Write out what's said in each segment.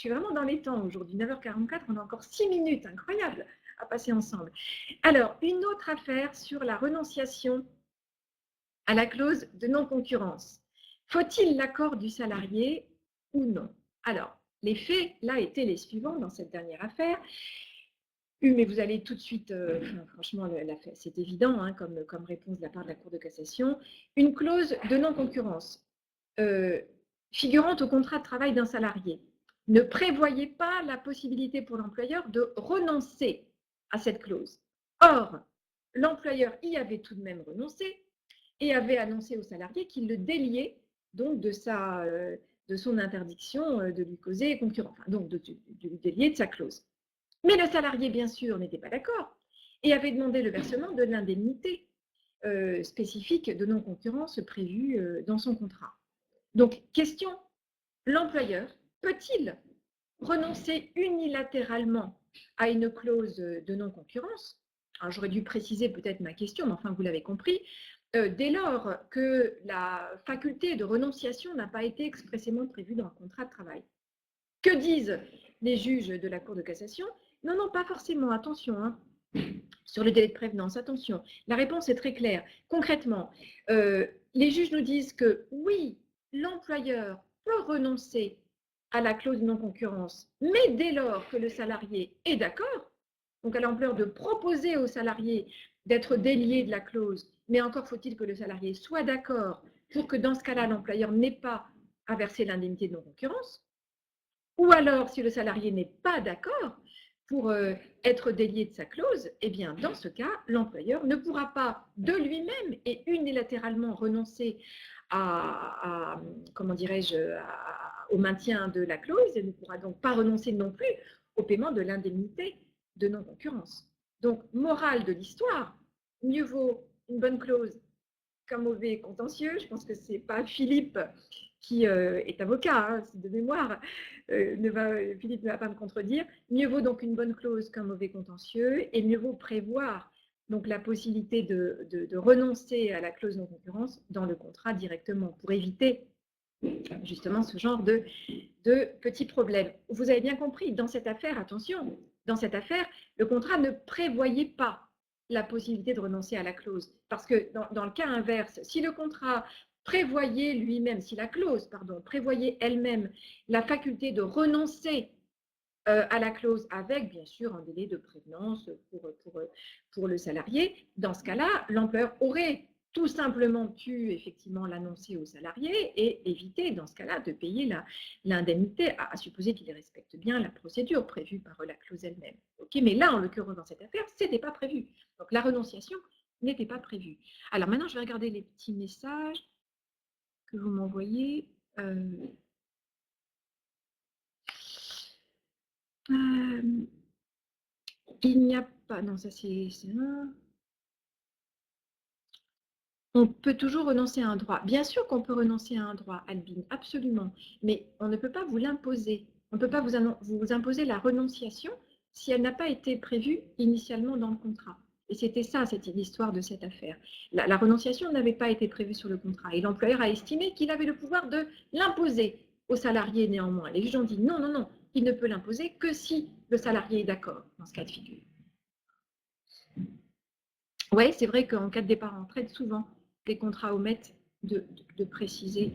suis vraiment dans les temps aujourd'hui, 9h44, on a encore 6 minutes, incroyable, à passer ensemble. Alors, une autre affaire sur la renonciation à la clause de non-concurrence. Faut-il l'accord du salarié ou non? Alors, les faits, là, étaient les suivants dans cette dernière affaire. Mais vous allez tout de suite, franchement, c'est évident comme réponse de la part de la Cour de cassation, une clause de non-concurrence figurant au contrat de travail d'un salarié ne prévoyait pas la possibilité pour l'employeur de renoncer à cette clause. Or, l'employeur y avait tout de même renoncé et avait annoncé au salarié qu'il le déliait donc de son interdiction de lui causer concurrence, enfin, donc de lui délier de sa clause. Mais le salarié, bien sûr, n'était pas d'accord et avait demandé le versement de l'indemnité spécifique de non-concurrence prévue dans son contrat. Donc, question, l'employeur peut-il renoncer unilatéralement à une clause de non-concurrence? J'aurais dû préciser peut-être ma question, mais enfin, vous l'avez compris. Dès lors que la faculté de renonciation n'a pas été expressément prévue dans le contrat de travail. Que disent les juges de la Cour de cassation? Non, non, pas forcément, attention, sur le délai de prévenance, attention. La réponse est très claire. Concrètement, les juges nous disent que oui, l'employeur peut renoncer à la clause de non-concurrence, mais dès lors que le salarié est d'accord, donc à l'employeur de proposer au salarié d'être délié de la clause, mais encore faut-il que le salarié soit d'accord pour que dans ce cas-là, l'employeur n'ait pas à verser l'indemnité de non-concurrence. Ou alors, si le salarié n'est pas d'accord pour être délié de sa clause, eh bien, dans ce cas, l'employeur ne pourra pas de lui-même et unilatéralement renoncer comment dirais-je, au maintien de la clause et ne pourra donc pas renoncer non plus au paiement de l'indemnité de non-concurrence. Donc, morale de l'histoire, mieux vaut une bonne clause qu'un mauvais contentieux. Je pense que ce n'est pas Philippe qui est avocat, de mémoire, Philippe ne va pas me contredire. Mieux vaut donc une bonne clause qu'un mauvais contentieux et mieux vaut prévoir donc la possibilité de renoncer à la clause non-concurrence dans le contrat directement pour éviter justement ce genre de petits problèmes. Vous avez bien compris, dans cette affaire, attention, dans cette affaire, le contrat ne prévoyait pas la possibilité de renoncer à la clause. Parce que dans le cas inverse, si le contrat prévoyait lui-même, si la clause, pardon, prévoyait elle-même la faculté de renoncer à la clause avec, bien sûr, un délai de prévenance pour le salarié, dans ce cas-là, l'employeur aurait tout simplement pu effectivement l'annoncer au salarié et éviter, dans ce cas-là, de payer l'indemnité, à supposer qu'il respecte bien la procédure prévue par la clause elle-même. Okay, mais là, en l'occurrence, dans cette affaire, ce n'était pas prévu. Donc, la renonciation n'était pas prévue. Alors, maintenant, je vais regarder les petits messages que vous m'envoyez. Il n'y a pas... Non, ça c'est un... On peut toujours renoncer à un droit. Bien sûr qu'on peut renoncer à un droit, Albine, absolument. Mais on ne peut pas vous l'imposer. On ne peut pas vous imposer la renonciation si elle n'a pas été prévue initialement dans le contrat. Et c'était ça, c'était l'histoire de cette affaire. La renonciation n'avait pas été prévue sur le contrat. Et l'employeur a estimé qu'il avait le pouvoir de l'imposer au salarié néanmoins. Les juges ont dit non, non, non, il ne peut l'imposer que si le salarié est d'accord dans ce cas de figure. Oui, c'est vrai qu'en cas de départ en retraite, souvent, les contrats omettent de préciser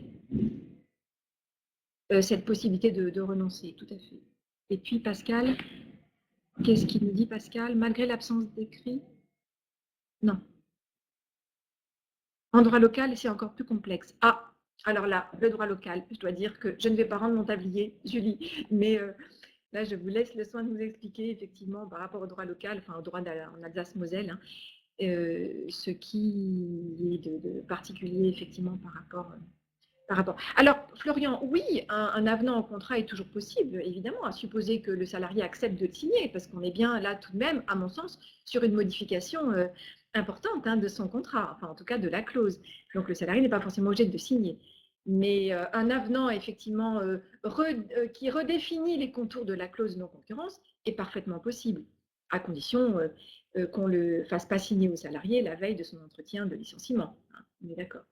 cette possibilité de renoncer, tout à fait. Et puis, Pascal, qu'est-ce qu'il nous dit, Pascal? Malgré l'absence d'écrit? Non. En droit local, c'est encore plus complexe. Ah, alors là, le droit local, je dois dire que je ne vais pas rendre mon tablier, Julie, mais là, je vous laisse le soin de vous expliquer, effectivement, par rapport au droit local, enfin, au droit en Alsace-Moselle, hein, ce qui est de particulier, effectivement, par rapport. Alors, Florian, oui, un avenant au contrat est toujours possible, évidemment, à supposer que le salarié accepte de le signer, parce qu'on est bien là tout de même, à mon sens, sur une modification importante de son contrat, enfin en tout cas de la clause. Donc le salarié n'est pas forcément obligé de signer. Mais un avenant, effectivement, qui redéfinit les contours de la clause de non-concurrence est parfaitement possible, à condition qu'on ne le fasse pas signer au salarié la veille de son entretien de licenciement. On est d'accord.